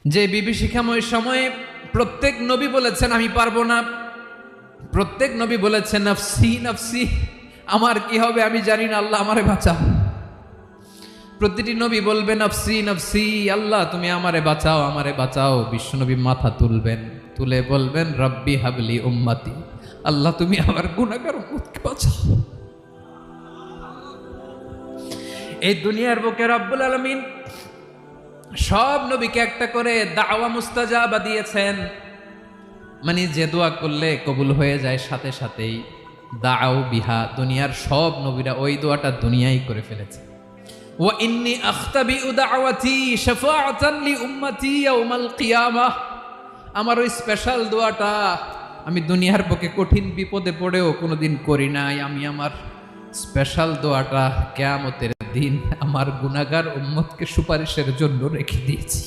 যে বিভীষিকাময় সময়ে প্রত্যেক নবী বলেছেন আমি পারবো না, প্রত্যেক নবী বলেছেন নফসি নফসি, আমার কি হবে আমি জানি না, আল্লাহ আমারে বাঁচাও। প্রতিটি নবী বলবেন নফসি নফসি, আল্লাহ তুমি আমারে বাঁচাও আমারে বাঁচাও। বিশ্বনবী মাথা তুলবেন, তুলে বলবেন রব্বি হাবলি উম্মতি, আল্লাহ তুমি আমার গুনাহগার উম্মতকে বাঁচাও। এই দুনিয়ার বুকে রব্বুল আলামিন সব নবীকে একটা করে দাওয়া মুস্তাজাবা দিয়েছেন, মানে যে দোয়া করলে কবুল হয়ে যায় সাথে সাথেই। দাও বিহা, দুনিয়ার সব নবীরা ওই দোয়াটা দুনিয়ায় করে ফেলেছে। ওয়া ইন্নী আখতাবিউ দাওয়াতি শাফাআতান লি উম্মতি ইয়াউমাল কিয়ামাহ, আমার ওই স্পেশাল দোয়াটা আমি দুনিয়ার বুকে কঠিন বিপদে পড়েও কোনোদিন করি নাই। আমি আমার স্পেশাল দোয়াটা কিয়ামতের দিন আমার গুনাহগার উম্মতকে সুপারিশের জন্য রেখে দিয়েছি।